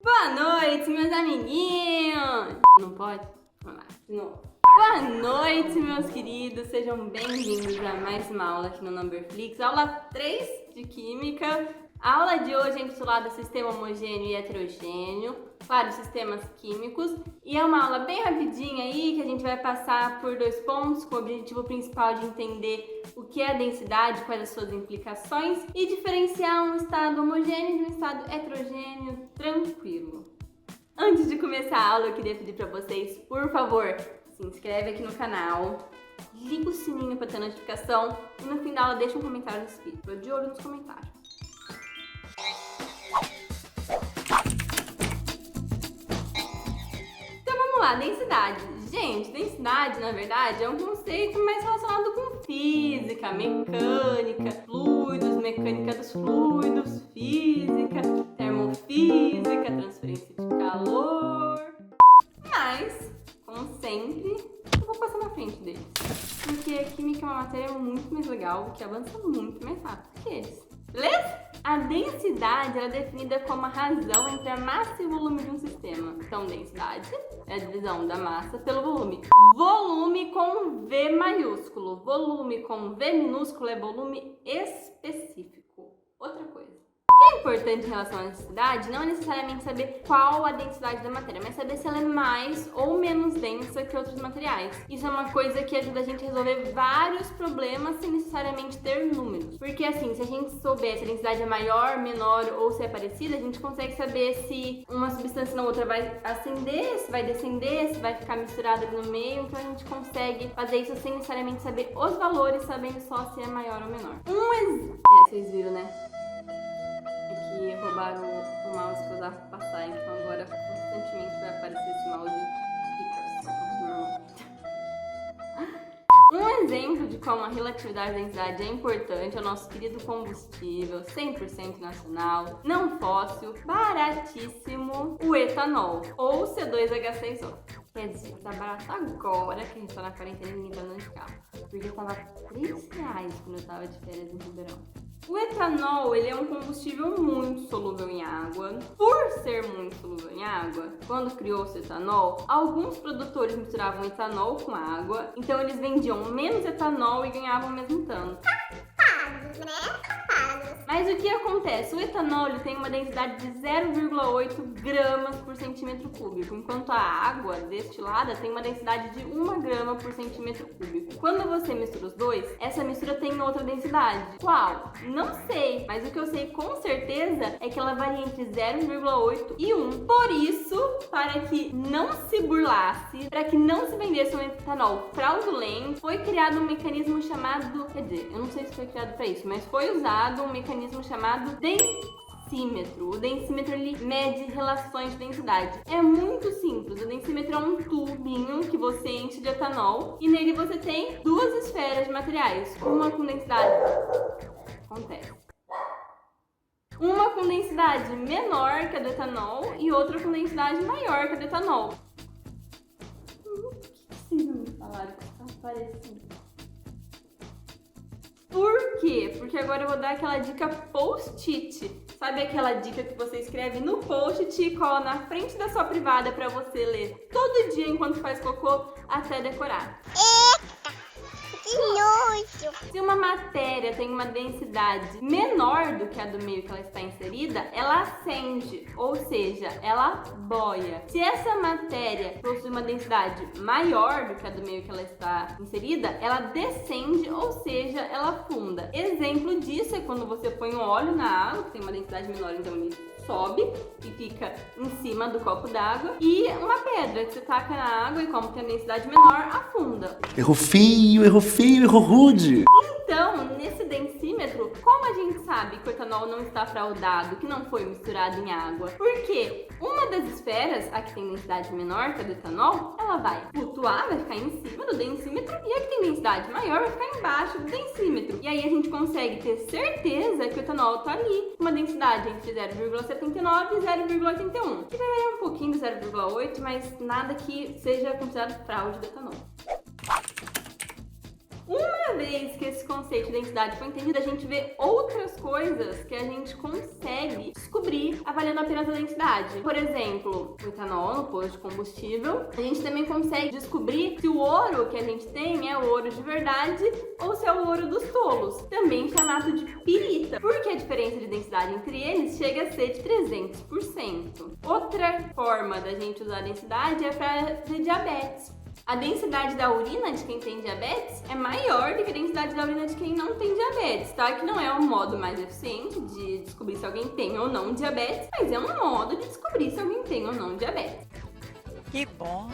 Boa noite, meus amiguinhos! Não pode? Vamos lá, de novo. Boa noite, meus queridos! Sejam bem-vindos a mais uma aula aqui no Numberflix. Aula 3 de Química. A aula de hoje é intitulada Sistema Homogêneo e Heterogêneo, vários sistemas químicos. E é uma aula bem rapidinha aí, que a gente vai passar por 2 pontos, com o objetivo principal de entender o que é a densidade, quais as suas implicações, e diferenciar um estado homogêneo de um estado heterogêneo tranquilo. Antes de começar a aula, eu queria pedir para vocês, por favor, se inscreve aqui no canal, liga o sininho para ter notificação e no fim da aula deixa um comentário escrito. Tô de olho nos comentários. Então vamos lá, densidade. Gente, densidade, na verdade, é um conceito mais relacionado com física, mecânica, fluidos, mecânica dos fluidos, física, termofísica, transferência de calor. Mas, como sempre, eu vou passar na frente deles. Porque a química é uma matéria muito mais legal, que avança muito mais rápido que eles. Beleza? A densidade ela é definida como a razão entre a massa e o volume de um sistema. Então, densidade é a divisão da massa pelo volume. Volume com V maiúsculo. Volume com V minúsculo é volume específico. Outra coisa. O que é importante em relação à densidade não é necessariamente saber qual a densidade da matéria, mas saber se ela é mais ou menos densa que outros materiais. Isso é uma coisa que ajuda a gente a resolver vários problemas sem necessariamente ter números. Porque assim, se a gente souber se a densidade é maior, menor ou se é parecida, a gente consegue saber se uma substância na outra vai ascender, se vai descender, se vai ficar misturada ali no meio. Então a gente consegue fazer isso sem necessariamente saber os valores, sabendo só se é maior ou menor. Vocês viram, né? Que roubaram o mouse que eu usava pra passar, então agora constantemente vai aparecer esse mouse Um exemplo de como a relatividade da densidade é importante é o nosso querido combustível 100% nacional, não fóssil, baratíssimo, o etanol, ou C2H6O. Quer dizer, tá barato agora que a gente tá na quarentena e ninguém tá andando de carro, porque tava R$3 quando eu tava de férias em Ribeirão. O etanol, ele é um combustível muito solúvel em água. Por ser muito solúvel em água, quando criou-se o etanol, alguns produtores misturavam etanol com água, então eles vendiam menos etanol e ganhavam o mesmo tanto. Safados, né? Safados. Mas o que acontece? O etanol ele tem uma densidade de 0,8 gramas por centímetro cúbico, enquanto a água destilada tem uma densidade de 1 grama por centímetro cúbico. Quando você mistura os dois, essa mistura tem outra densidade. Qual? Não sei, mas o que eu sei com certeza é que ela varia entre 0,8 e 1. Por isso, para que não se burlasse, para que não se vendesse um etanol fraudulento, foi criado um mecanismo chamado, quer dizer, eu não sei se foi criado para isso, mas foi usado um mecanismo chamado densímetro. O densímetro ele mede relações de densidade. É muito simples. O densímetro é um tubinho que você enche de etanol e nele você tem 2 esferas de materiais, uma com densidade uma com densidade menor que a do etanol e outra com densidade maior que a do etanol. O que vocês não me falaram que tá parecido? Por quê? Porque agora eu vou dar aquela dica post-it. Sabe aquela dica que você escreve no post-it e cola na frente da sua privada pra você ler todo dia enquanto faz cocô até decorar? Que nojo! Se uma matéria tem uma densidade menor do que a do meio que ela está inserida, ela acende, ou seja, ela boia. Se essa matéria possui uma densidade maior do que a do meio que ela está inserida, ela descende, ou seja, ela funda. Exemplo disso é quando você põe um óleo na água, que tem uma densidade menor, então ele sobe e fica em cima do copo d'água, e uma pedra que você taca na água e como tem a densidade menor, afunda. Errou feio, errou rude. Então, nesse densímetro, como a gente sabe que o etanol não está fraudado, que não foi misturado em água? Porque uma das esferas, a que tem densidade menor que a do etanol, ela vai flutuar, vai ficar em cima do densímetro, e a que tem densidade maior vai ficar embaixo do densímetro. E aí a gente consegue ter certeza que o etanol está ali, com uma densidade entre 0,79 e 0,81. Que vai variar um pouquinho do 0,8, mas nada que seja considerado fraude do etanol. Uma vez que esse conceito de densidade foi entendido, a gente vê outras coisas que a gente consegue descobrir avaliando apenas a densidade. Por exemplo, o etanol no posto de combustível. A gente também consegue descobrir se o ouro que a gente tem é o ouro de verdade ou se é o ouro dos tolos, também chamado de pirita, porque a diferença de densidade entre eles chega a ser de 300%. Outra forma da gente usar a densidade é para ver diabetes. A densidade da urina de quem tem diabetes é maior do que a densidade da urina de quem não tem diabetes, tá? Que não é o modo mais eficiente de descobrir se alguém tem ou não diabetes, mas é um modo de descobrir se alguém tem ou não diabetes. Que bom!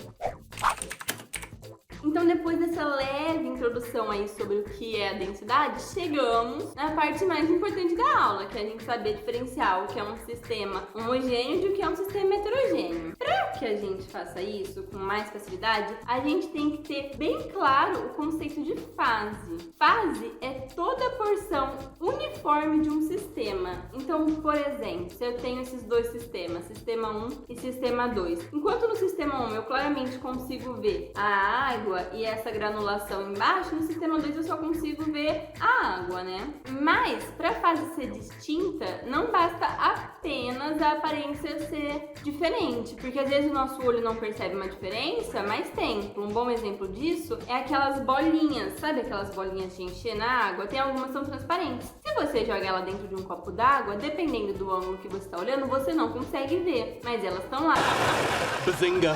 Então, depois dessa leve introdução aí sobre o que é a densidade, chegamos na parte mais importante da aula, que é a gente saber diferenciar o que é um sistema homogêneo de o que é um sistema heterogêneo. Para que a gente faça isso com mais facilidade, a gente tem que ter bem claro o conceito de fase. Fase é toda a porção uniforme de um sistema. Então, por exemplo, se eu tenho esses dois sistemas, sistema 1 e sistema 2, enquanto no sistema 1 eu claramente consigo ver a água e essa granulação embaixo, no sistema 2 eu só consigo ver a água, né? Mas, para a fase ser distinta, não basta apenas a aparência ser diferente, porque às vezes o nosso olho não percebe uma diferença, mas tem. Um bom exemplo disso é aquelas bolinhas, sabe aquelas bolinhas de encher na água? Tem algumas que são transparentes. Se você joga ela dentro de um copo d'água, dependendo do ângulo que você está olhando, você não consegue ver, mas elas estão lá. Bazinga!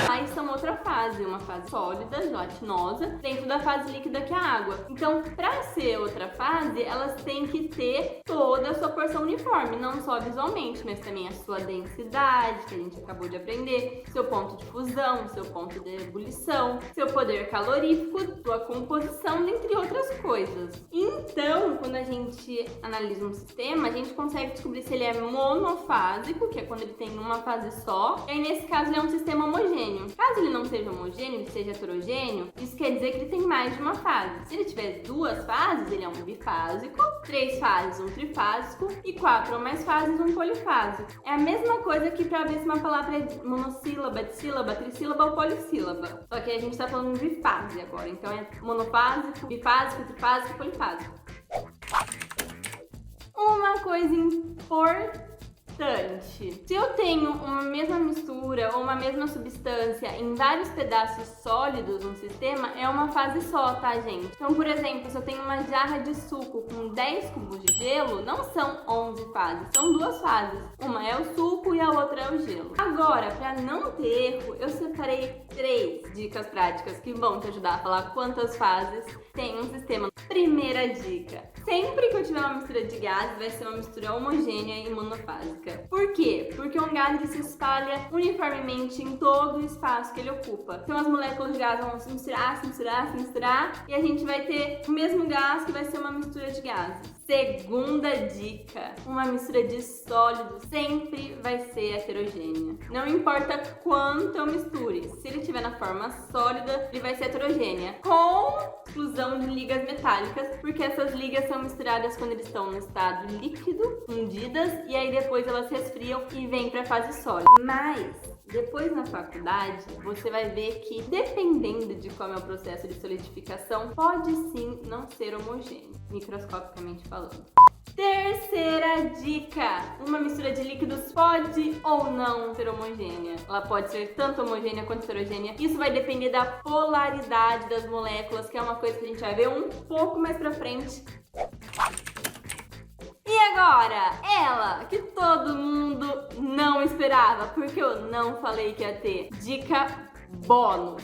Aí são outra fase, uma fase sólida, gelatinosa, dentro da fase líquida que é a água. Então, para ser outra fase, elas têm que ter toda a sua porção uniforme, não só visualmente, mas também a sua densidade, que a gente acabou de aprender, seu ponto de fusão, seu ponto de ebulição, seu poder calorífico, sua composição, dentre outras coisas. Então, quando a gente analisa um sistema, a gente consegue descobrir se ele é monofásico, que é quando ele tem uma fase só, e aí nesse caso ele é um sistema homogêneo. Caso ele não seja homogêneo, ele seja heterogêneo, isso quer dizer que ele tem mais de uma fase. Se ele tiver 2 fases, ele é um bifásico, 3 fases, um trifásico e 4 ou mais fases, um polifásico. É a mesma coisa que para ver se uma palavra é monossílaba, dissílaba, trissílaba ou polissílaba. Só que a gente tá falando de fase agora, então é monofásico, bifásico, trifásico e polifásico. Uma coisa importante. Se eu tenho uma mesma mistura ou uma mesma substância em vários pedaços sólidos no sistema, é uma fase só, tá, gente? Então, por exemplo, se eu tenho uma jarra de suco com 10 cubos de gelo, não são 11 fases, são 2 fases. Uma é o suco e a outra é o gelo. Agora, para não ter erro, eu separei 3 dicas práticas que vão te ajudar a falar quantas fases tem um sistema. Primeira dica: sempre que eu tiver uma mistura de gases, vai ser uma mistura homogênea e monofásica. Por quê? Porque um gás ele se espalha uniformemente em todo o espaço que ele ocupa. Então as moléculas de gás vão se misturar e a gente vai ter o mesmo gás que vai ser uma mistura de gases. Segunda dica: uma mistura de sólidos sempre vai ser heterogênea. Não importa quanto eu misture, se ele estiver na forma sólida, ele vai ser heterogênea, com exclusão de ligas metálicas, porque essas ligas são misturadas quando eles estão no estado líquido, fundidas, e aí depois elas resfriam e vêm para a fase sólida. Mas depois na faculdade, você vai ver que, dependendo de como é o processo de solidificação, pode sim não ser homogêneo, microscopicamente falando. Terceira dica: uma mistura de líquidos pode ou não ser homogênea. Ela pode ser tanto homogênea quanto heterogênea. Isso vai depender da polaridade das moléculas, que é uma coisa que a gente vai ver um pouco mais pra frente. E agora, ela que todo mundo não esperava, porque eu não falei que ia ter. Dica bônus.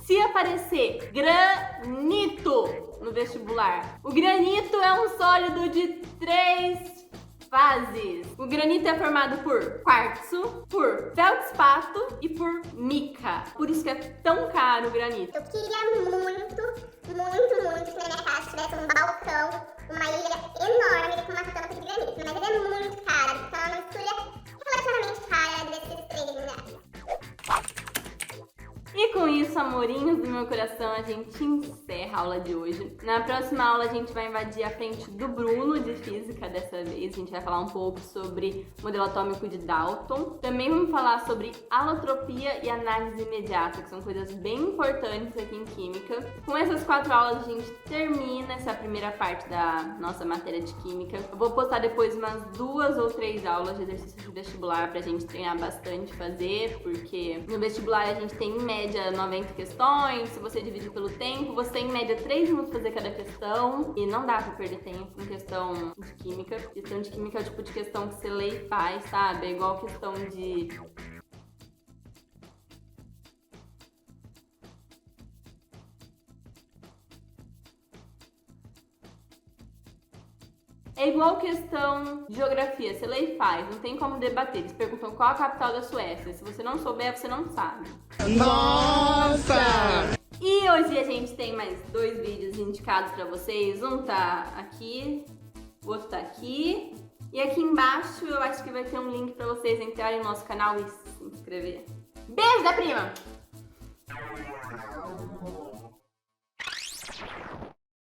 Se aparecer granito no vestibular, o granito é um sólido de 3 fases. O granito é formado por quartzo, por feldspato e por mica. Por isso que é tão caro o granito. Eu queria muito que na minha casa tivesse um balcão, uma ilha enorme com uma tampa de granito. Mas ele é muito caro, então é uma mistura relativamente cara desses 3 lugares. E com isso isso, amorinhos do meu coração, a gente encerra a aula de hoje. Na próxima aula a gente vai invadir a frente do Bruno de física dessa vez. A gente vai falar um pouco sobre modelo atômico de Dalton. Também vamos falar sobre alotropia e análise imediata, que são coisas bem importantes aqui em química. Com essas 4 aulas a gente termina essa primeira parte da nossa matéria de química. Eu vou postar depois umas 2 ou 3 aulas de exercício de vestibular pra gente treinar bastante, fazer, porque no vestibular a gente tem em média 90 questões. Se você dividir pelo tempo, você tem em média 3 minutos pra fazer cada questão, e não dá pra perder tempo em questão de química. Questão de química é o tipo de questão que você lê e faz, sabe? É igual questão de... É igual questão de geografia, você lê e faz, não tem como debater. Eles perguntam qual a capital da Suécia. Se você não souber, você não sabe. Nossa! E hoje a gente tem mais 2 vídeos indicados pra vocês. Um tá aqui, o outro tá aqui. E aqui embaixo eu acho que vai ter um link pra vocês entrarem no nosso canal e se inscrever. Beijo da prima!